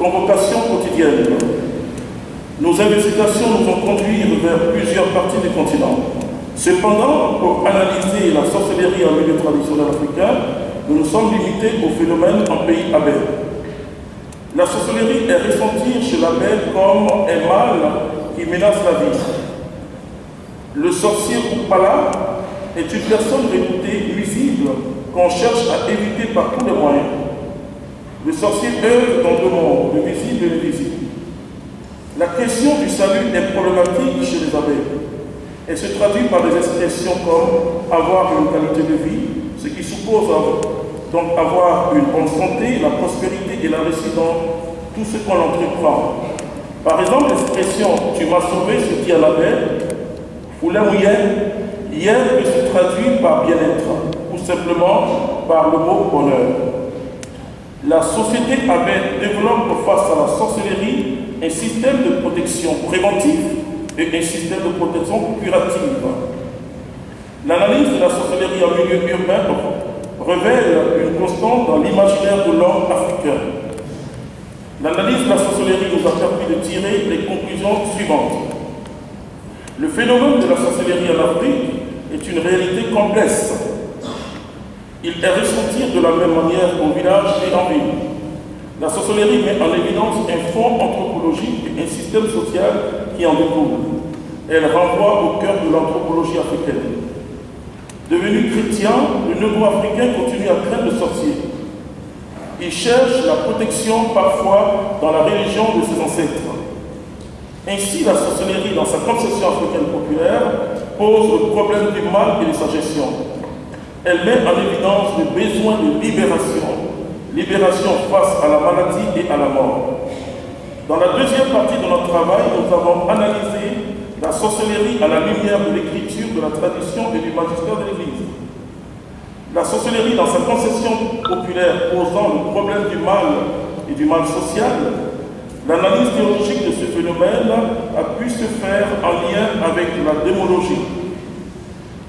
convocation quotidienne. Nos investigations nous ont conduits vers plusieurs parties du continent. Cependant, pour analyser la sorcellerie en milieu traditionnel africain, nous nous sommes limités au phénomène en pays abeille. La sorcellerie est ressentie chez l'abeille comme un mal qui menace la vie. Le sorcier Upala est une personne réputée nuisible qu'on cherche à éviter par tous les moyens. Le sorcier œuvre dans deux mondes, le visible et l'invisible. La question du salut est problématique chez les abeilles. Elle se traduit par des expressions comme avoir une qualité de vie, ce qui suppose donc avoir une bonne santé, la prospérité et la réussite dans tout ce qu'on entreprend. Par exemple, l'expression « tu m'as sauvé » se dit à l'abeille, « Foulé hier peut se traduire par bien-être, ou simplement par le mot bonheur. La société abeille développe face à la sorcellerie un système de protection préventif et un système de protection curative. L'analyse de la sorcellerie en milieu urbain révèle une constante dans l'imaginaire de l'homme africain. L'analyse de la sorcellerie nous a permis de tirer les conclusions suivantes. Le phénomène de la sorcellerie en Afrique est une réalité complexe. Il est ressenti de la même manière au village et en ville. La sorcellerie met en évidence un fond anthropologique et un système social qui en découle. Elle renvoie au cœur de l'anthropologie africaine. Devenu chrétien, le néo-africain continue à craindre le sorcier. Il cherche la protection parfois dans la religion de ses ancêtres. Ainsi, la sorcellerie, dans sa conception africaine populaire, pose le problème du mal et de sa gestion. Elle met en évidence le besoin de libération face à la maladie et à la mort. Dans la deuxième partie de notre travail, nous avons analysé la sorcellerie à la lumière de l'écriture, de la tradition et du magistère de l'Église. La sorcellerie, dans sa conception populaire posant le problème du mal et du mal social, l'analyse théologique de ce phénomène a pu se faire en lien avec la démonologie.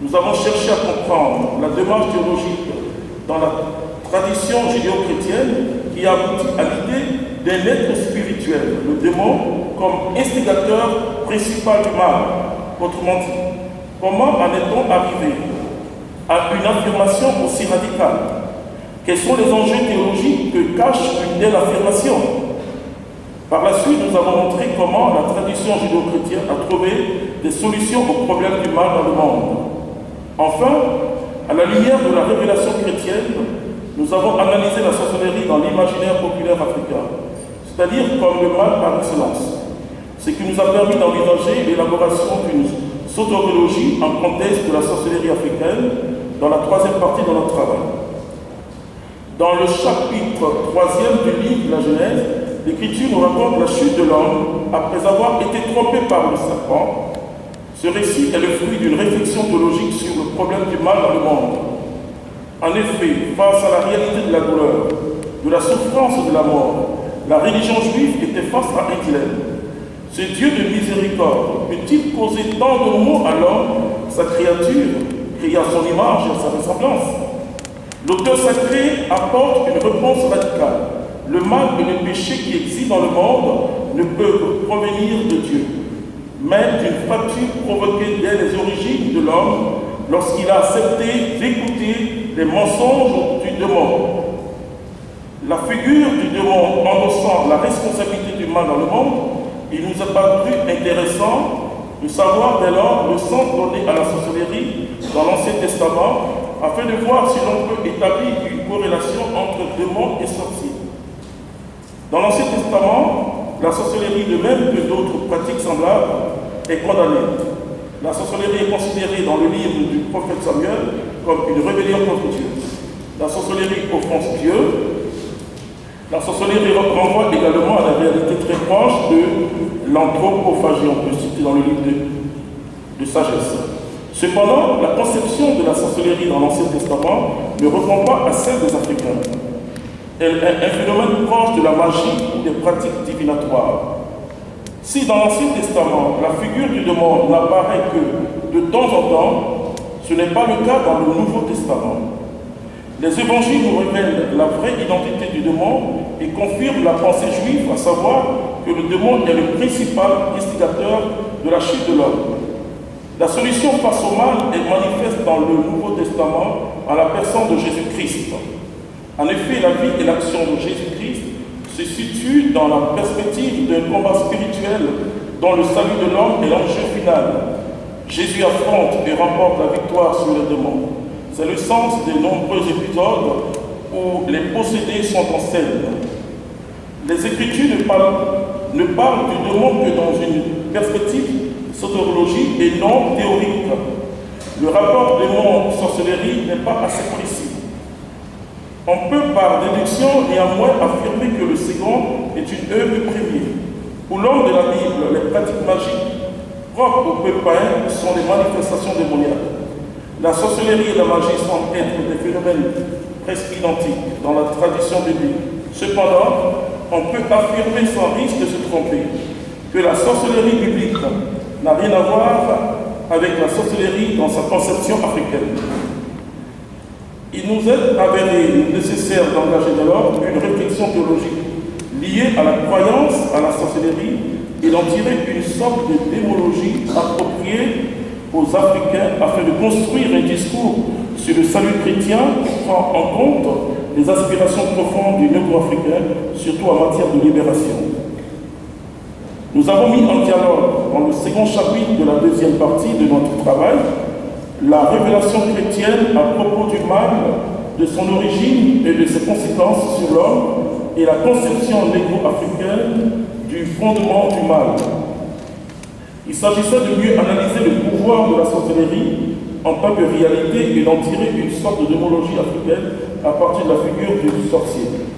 Nous avons cherché à comprendre la démarche théologique dans la tradition judéo-chrétienne qui aboutit à l'idée d'un être spirituel, le démon, comme instigateur principal du mal. Autrement dit, comment en est-on arrivé à une affirmation aussi radicale? Quels sont les enjeux théologiques que cache une telle affirmation? Par la suite, nous avons montré comment la tradition judéo-chrétienne a trouvé des solutions aux problèmes du mal dans le monde. Enfin, à la lumière de la révélation chrétienne, nous avons analysé la sorcellerie dans l'imaginaire populaire africain, c'est-à-dire comme le mal par excellence, ce qui nous a permis d'envisager l'élaboration d'une soteriologie en contexte de la sorcellerie africaine dans la troisième partie de notre travail. Dans le chapitre 3e du livre de la Genèse, l'Écriture nous raconte la chute de l'homme après avoir été trompé par le serpent. Ce récit est le fruit d'une réflexion théologique sur le problème du mal dans le monde. En effet, face à la réalité de la douleur, de la souffrance et de la mort, la religion juive était face à un dilemme. Ce Dieu de miséricorde peut-il causer tant de maux à l'homme, sa créature, créée à son image et à sa ressemblance? L'auteur sacré apporte une réponse radicale. Le mal et le péché qui existent dans le monde ne peuvent provenir de Dieu, mais d'une fracture provoquée dès les origines de l'homme lorsqu'il a accepté d'écouter les mensonges du démon. La figure du démon endossant la responsabilité du mal dans le monde, il nous a paru intéressant de savoir dès lors le sens donné à la sorcellerie dans l'Ancien Testament afin de voir si l'on peut établir une corrélation entre démon et sorcier. Dans l'Ancien Testament, la sorcellerie, de même que d'autres pratiques semblables, est condamnée. La sorcellerie est considérée dans le livre du prophète Samuel comme une rébellion contre Dieu. La sorcellerie offense Dieu. La sorcellerie renvoie également à la réalité très proche de l'anthropophagie, on peut citer dans le livre de sagesse. Cependant, la conception de la sorcellerie dans l'Ancien Testament ne répond pas à celle des Africains. Elle est un phénomène proche de la magie ou des pratiques divinatoires. Si dans l'Ancien Testament, la figure du démon n'apparaît que de temps en temps, ce n'est pas le cas dans le Nouveau Testament. Les évangiles nous révèlent la vraie identité du démon et confirment la pensée juive, à savoir que le démon est le principal instigateur de la chute de l'homme. La solution face au mal est manifeste dans le Nouveau Testament en la personne de Jésus-Christ. En effet, la vie et l'action de Jésus-Christ se situent dans la perspective d'un combat spirituel dont le salut de l'homme est l'enjeu final. Jésus affronte et remporte la victoire sur les démons. C'est le sens des nombreux épisodes où les possédés sont en scène. Les Écritures ne parlent du démon que dans une perspective soteriologique et non théorique. Le rapport démon-sorcellerie n'est pas assez précis. On peut par déduction néanmoins affirmer que le second est une œuvre première. Pour l'homme de la Bible, les pratiques magiques propres au peuple païen sont les manifestations démoniaques. La sorcellerie et la magie semblent être des phénomènes presque identiques dans la tradition biblique. Cependant, on peut affirmer sans risque de se tromper que la sorcellerie biblique n'a rien à voir avec la sorcellerie dans sa conception africaine. Il nous est avéré nécessaire d'engager dès lors une réflexion théologique liée à la croyance à la sorcellerie et d'en tirer une sorte de démologie appropriée aux Africains afin de construire un discours sur le salut chrétien qui prend en compte les aspirations profondes du négro-africain, surtout en matière de libération. Nous avons mis en dialogue, dans le second chapitre de la deuxième partie de notre travail, la révélation chrétienne à propos du mal, de son origine et de ses conséquences sur l'homme, et la conception négro-africaine du fondement du mal. Il s'agissait de mieux analyser le pouvoir de la sorcellerie en tant que réalité et d'en tirer une sorte de démologie africaine à partir de la figure du sorcier.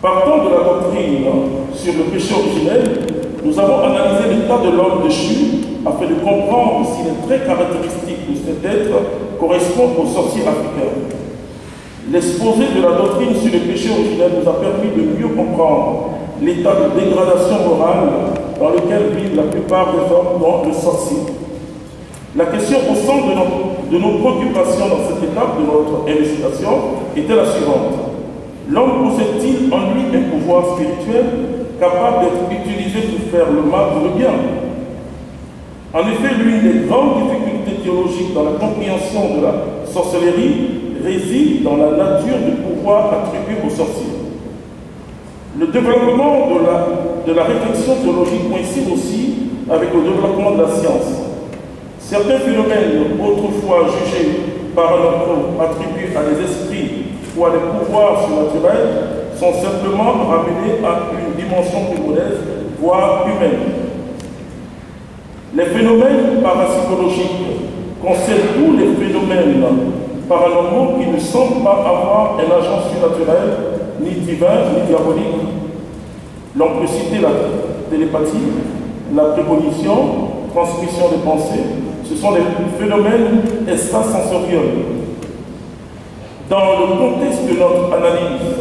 Partant de la doctrine sur le péché originel, nous avons analysé l'état de l'homme déchu afin de comprendre si les traits caractéristiques de cet être correspondent aux sorciers africains. L'exposé de la doctrine sur le péché originel nous a permis de mieux comprendre l'état de dégradation morale dans lequel vivent la plupart des hommes, dont le sorcier. La question au centre de nos préoccupations dans cette étape de notre investigation était la suivante. L'homme possède-t-il en lui un pouvoir spirituel capable d'être utilisé pour faire le mal ou le bien? En effet, l'une des grandes difficultés théologiques dans la compréhension de la sorcellerie réside dans la nature du pouvoir attribué aux sorciers. Le développement de la réflexion théologique coïncide aussi avec le développement de la science. Certains phénomènes autrefois jugés par un homme attribués à des esprits ou à des pouvoirs surnaturels sont simplement ramenés à une dimension plus modeste, voire humaine. Les phénomènes parapsychologiques concernent tous les phénomènes paranormaux qui ne semblent pas avoir un agent surnaturel, ni divin, ni diabolique. L'on peut citer la télépathie, la prémonition, transmission des pensées. Ce sont des phénomènes extrasensoriels. Dans le contexte de notre analyse,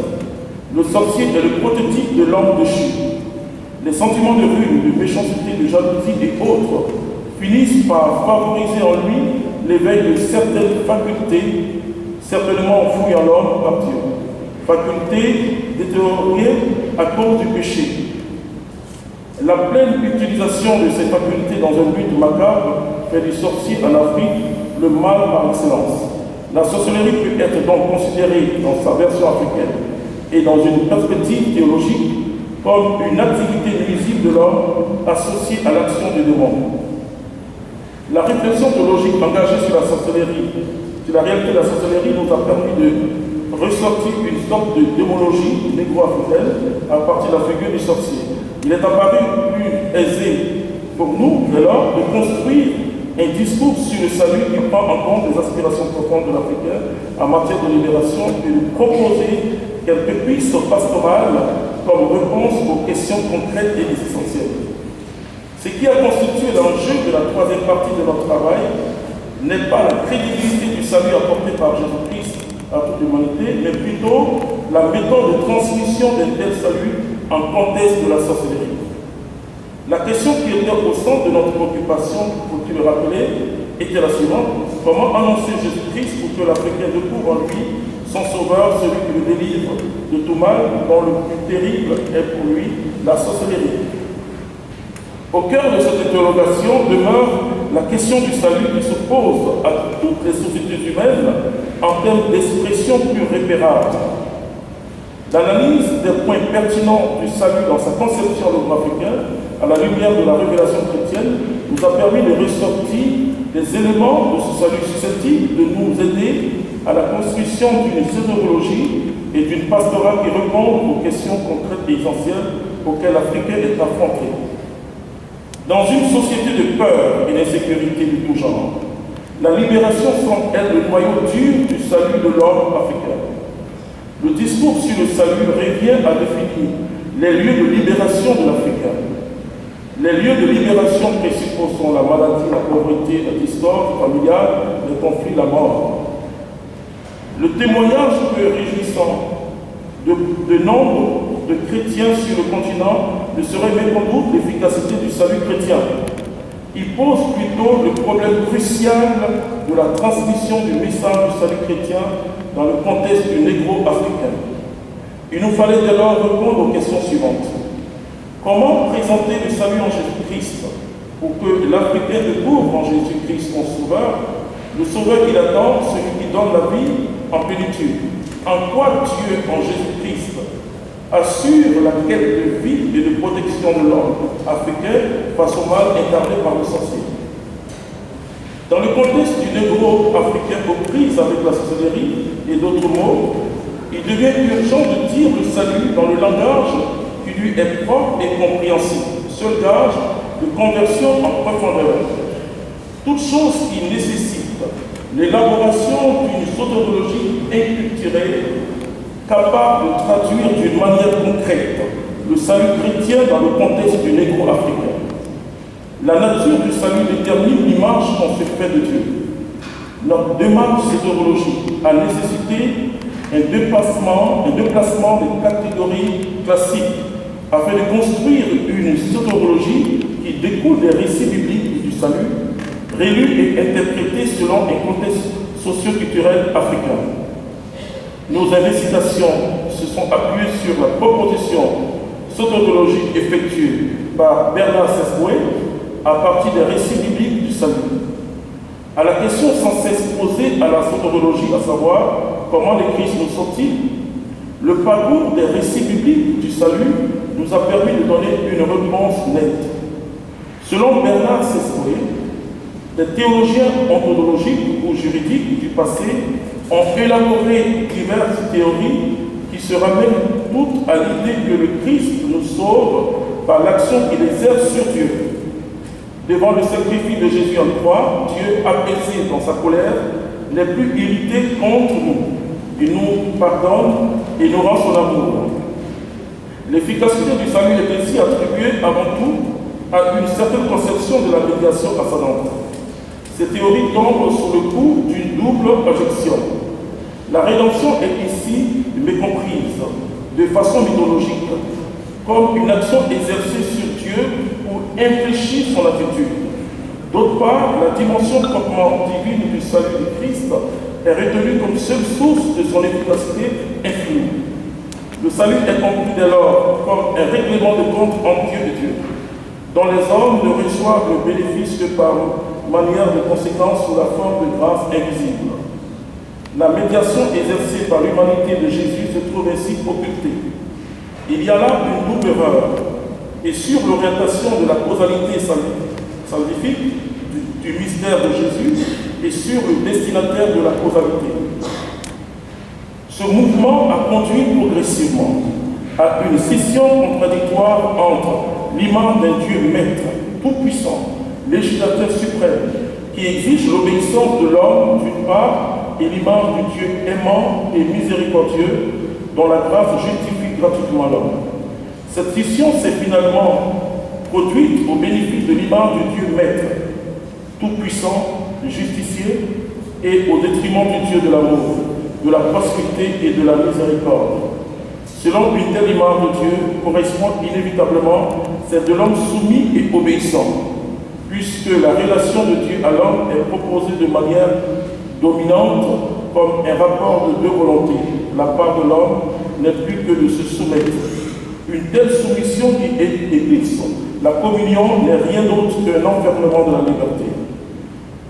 le sorcier est le prototype de l'homme déchu. Les sentiments de ruse, de méchanceté, de jalousie et autres finissent par favoriser en lui l'éveil de certaines facultés, certainement enfouies en l'homme par Dieu. Facultés détériorées à cause du péché. La pleine utilisation de ces facultés dans un but macabre fait du sorcier en Afrique le mal par excellence. La sorcellerie peut être donc considérée dans sa version africaine et dans une perspective théologique comme une activité nuisible de l'homme associée à l'action du démon. La réflexion théologique engagée sur la sorcellerie, sur la réalité de la sorcellerie, nous a permis de ressortir une sorte de démologie négro-africaine à partir de la figure du sorcier. Il est apparu plus aisé pour nous, dès lors, de construire un discours sur le salut qui prend en compte les aspirations profondes de l'Africain en matière de libération et de proposer quelques pistes pastorales comme réponse aux questions concrètes et essentielles. Ce qui a constitué l'enjeu de la troisième partie de notre travail n'est pas la crédibilité du salut apporté par Jésus-Christ à toute l'humanité, mais plutôt la méthode de transmission d'un tel salut en contexte de la sorcellerie. La question qui était au centre de notre préoccupation, faut-il le rappeler, était la suivante: comment annoncer Jésus-Christ pour que l'Africain découvre en lui son sauveur, celui qui le délivre de tout mal, dont le plus terrible est pour lui la sorcellerie. Au cœur de cette interrogation demeure la question du salut qui se pose à toutes les sociétés humaines en termes d'expression plus répérable. L'analyse des points pertinents du salut dans sa conception logro-africaine, à la lumière de la révélation chrétienne, nous a permis de ressortir des éléments de ce salut susceptibles de nous aider à la construction d'une soteriologie et d'une pastorale qui répondent aux questions concrètes et essentielles auxquelles l'Africain est affronté. Dans une société de peur et d'insécurité de tout genre, la libération semble être le noyau dur du salut de l'homme africain. Le discours sur le salut revient à définir les lieux de libération de l'Africain. Les lieux de libération principaux sont la maladie, la pauvreté, la discorde familiale, le conflit, la mort. Le témoignage peu réjouissant de nombre de chrétiens sur le continent ne saurait mettre en doute l'efficacité du salut chrétien. Il pose plutôt le problème crucial de la transmission du message du salut chrétien dans le contexte du négro-africain. Il nous fallait dès lors répondre aux questions suivantes. Comment présenter le salut en Jésus-Christ pour que l'Africain découvre en Jésus-Christ son sauveur, le sauveur qu'il attend, celui qui donne la vie en plénitude? En quoi Dieu, en Jésus-Christ, assure la quête de vie et de protection de l'homme africain face au mal incarné par le sorcier. Dans le contexte du négro-africain aux prises avec la sorcellerie et d'autres mots, il devient urgent de dire le salut dans le langage qui lui est propre et compréhensible, seul gage de conversion en profondeur. Toute chose qui nécessite l'élaboration d'une soteriologie inculturelle capable de traduire d'une manière concrète le salut chrétien dans le contexte du négro-africain. La nature du salut détermine l'image qu'on se fait de Dieu. Notre démarche soteriologique a nécessité un déplacement des catégories classiques afin de construire une soteriologie qui découle des récits bibliques du salut, relus et interprétés selon un contexte socio-culturel africain. Nos investigations se sont appuyées sur la proposition soteriologique effectuée par Bernard Sesboué à partir des récits bibliques du salut. À la question sans cesse posée à la soteriologie, à savoir comment les Christ nous sont-ils, le parcours des récits bibliques du salut nous a permis de donner une réponse nette. Selon Bernard Sesboué, les théologiens ontologiques ou juridiques du passé ont élaboré diverses théories qui se ramènent toutes à l'idée que le Christ nous sauve par l'action qu'il exerce sur Dieu. Devant le sacrifice de Jésus en croix, Dieu, apaisé dans sa colère, n'est plus irrité contre nous. Il nous pardonne et nous rend son amour. L'efficacité du salut est ainsi attribuée avant tout à une certaine conception de la médiation ascendante. Ces théories tombent sous le coup d'une double objection. La rédemption est ici mécomprise de façon mythologique, comme une action exercée sur Dieu pour infléchir son attitude. D'autre part, la dimension proprement divine du salut du Christ est retenue comme seule source de son efficacité infinie. Le salut est compris dès lors comme un règlement de compte entre Dieu et Dieu, dont les hommes ne reçoivent le bénéfice que par manière de conséquence sous la forme de grâce invisible. La médiation exercée par l'humanité de Jésus se trouve ainsi occultée. Il y a là une double erreur, et sur l'orientation de la causalité salvifique du mystère de Jésus et sur le destinataire de la causalité. Ce mouvement a conduit progressivement à une scission contradictoire entre l'image d'un Dieu maître, tout-puissant, législateur suprême, qui exige l'obéissance de l'homme d'une part, et l'image du Dieu aimant et miséricordieux, dont la grâce justifie gratuitement l'homme. Cette scission s'est finalement produite au bénéfice de l'image du Dieu maître, tout-puissant, justicier, et au détriment du Dieu de l'amour, de la prospérité et de la miséricorde. Selon une telle image de Dieu correspond inévitablement celle de l'homme soumis et obéissant. puisque la relation de Dieu à l'homme est proposée de manière dominante comme un rapport de deux volontés. La part de l'homme n'est plus que de se soumettre. Une telle soumission qui est épice. La communion n'est rien d'autre qu'un enfermement de la liberté.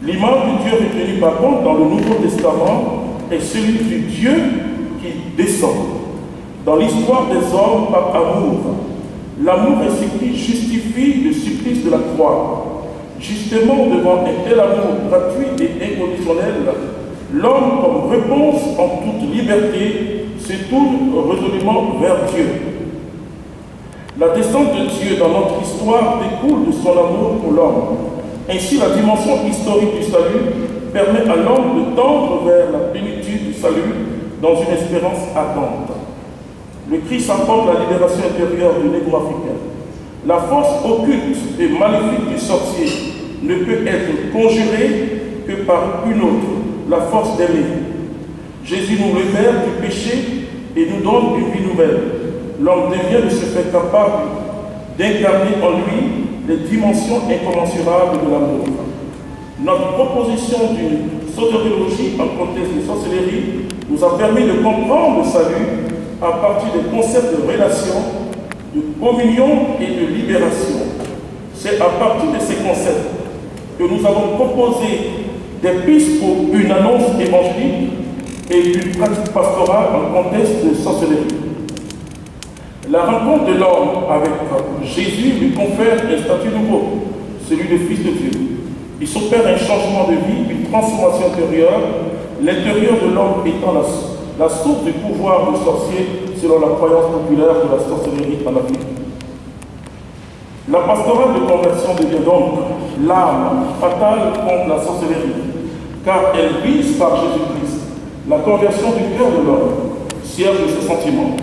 L'image du Dieu retenue par contre dans le Nouveau Testament est celui du Dieu qui descend. Dans l'histoire des hommes par amour, l'amour est ce qui justifie le supplice de la croix. Justement, devant un tel amour gratuit et inconditionnel, l'homme, comme réponse en toute liberté, se tourne résolument vers Dieu. La descente de Dieu dans notre histoire découle de son amour pour l'homme. Ainsi, la dimension historique du salut permet à l'homme de tendre vers la plénitude du salut dans une espérance ardente. Le Christ apporte la libération intérieure du négro-africain. La force occulte et maléfique du sorcier ne peut être conjurée que par une autre, la force d'aimer. Jésus nous libère du péché et nous donne une vie nouvelle. L'homme devient de ce fait capable d'incarner en lui les dimensions incommensurables de l'amour. Notre proposition d'une soteriologie en contexte de sorcellerie nous a permis de comprendre le salut à partir des concepts de relation, de communion et de libération. C'est à partir de ces concepts que nous avons proposé des pistes pour une annonce évangélique et une pratique pastorale en contexte de sorcellerie. La rencontre de l'homme avec Jésus lui confère un statut nouveau, celui de fils de Dieu. Il s'opère un changement de vie, une transformation intérieure, l'intérieur de l'homme étant la source du pouvoir du sorcier selon la croyance populaire de la sorcellerie en Afrique. La pastorale de conversion devient donc l'arme fatale contre la sorcellerie, car elle vise par Jésus-Christ la conversion du cœur de l'homme, siège de ses sentiments.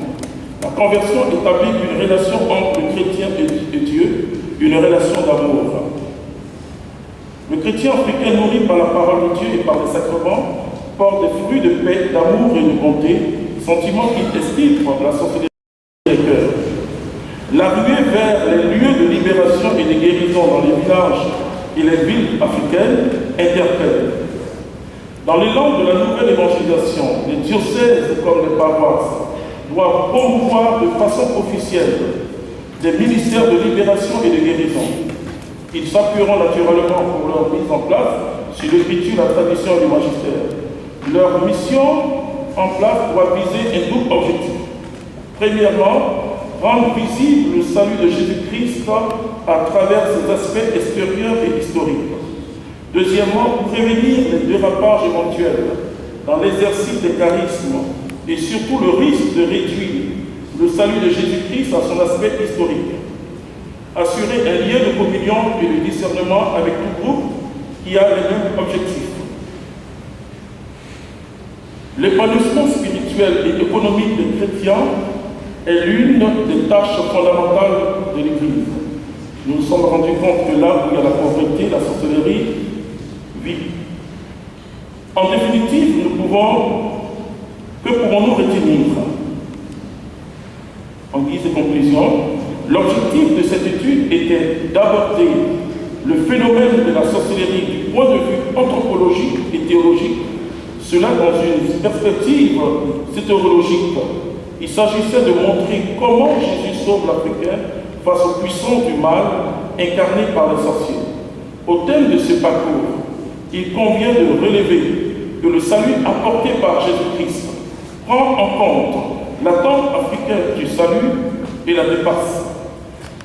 La conversion établit une relation entre le chrétien et Dieu, une relation d'amour. Le chrétien africain nourri par la parole de Dieu et par les sacrements porte des fruits de paix, d'amour et de bonté, sentiments qui esquivent la sorcellerie des cœurs. La ruée vers les lieux de libération et de guérison dans les villages et les villes africaines interpelle. Dans l'élan de la nouvelle évangélisation, les diocèses comme les paroisses doivent promouvoir de façon officielle des ministères de libération et de guérison. Ils s'appuieront naturellement pour leur mise en place sur l'écriture, la tradition et le magistère. Leur mission en place doit viser un double objectif. Premièrement, rendre visible le salut de Jésus-Christ à travers ses aspects extérieurs et historiques. Deuxièmement, prévenir les dérapages éventuels dans l'exercice des charismes et surtout le risque de réduire le salut de Jésus-Christ à son aspect historique. Assurer un lien de communion et de discernement avec tout groupe qui a les mêmes objectifs. L'épanouissement spirituel et économique des chrétiens est l'une des tâches fondamentales de l'Église. Nous nous sommes rendus compte que là où il y a la pauvreté, la sorcellerie vit. En définitive, que pourrons-nous retenir? En guise de conclusion, l'objectif de cette étude était d'aborder le phénomène de la sorcellerie du point de vue anthropologique et théologique, cela dans une perspective soteriologique. Il s'agissait de montrer comment Jésus sauve l'Africain face aux puissants du mal incarnés par les sorciers. Au thème de ce parcours, il convient de relever que le salut apporté par Jésus-Christ prend en compte l'attente africaine du salut et la dépasse.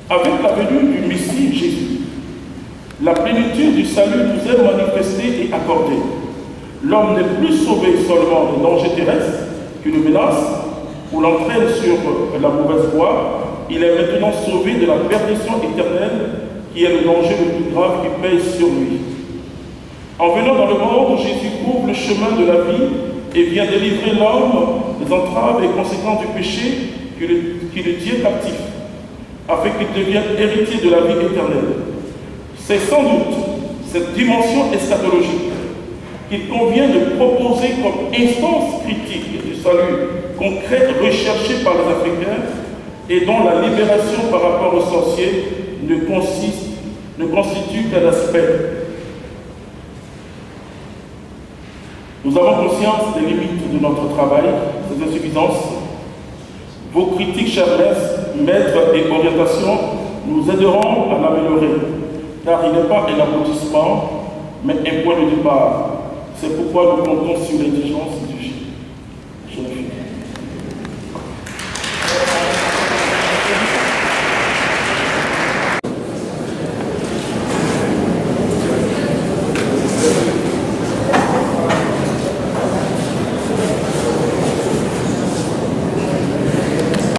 Avec la venue du Messie Jésus, la plénitude du salut nous est manifestée et accordée. L'homme n'est plus sauvé seulement des dangers terrestres qui le menacent ou l'entraîne sur la mauvaise voie, il est maintenant sauvé de la perdition éternelle qui est le danger le plus grave qui pèse sur lui. En venant dans le monde, Jésus ouvre le chemin de la vie et vient délivrer l'homme des entraves et conséquences du péché qui le tient captif, afin qu'il devienne héritier de la vie éternelle. C'est sans doute cette dimension eschatologique qu'il convient de proposer comme instance critique du salut concret recherché par les Africains et dont la libération par rapport aux sorciers ne consiste ne constitue qu'un aspect. Nous avons conscience des limites de notre travail, des insuffisances. Vos critiques, chers maîtres et orientations, nous aideront à l'améliorer, car il n'est pas un aboutissement, mais un point de départ. C'est pourquoi nous comptons sur l'intelligence du GIE. Je le fais.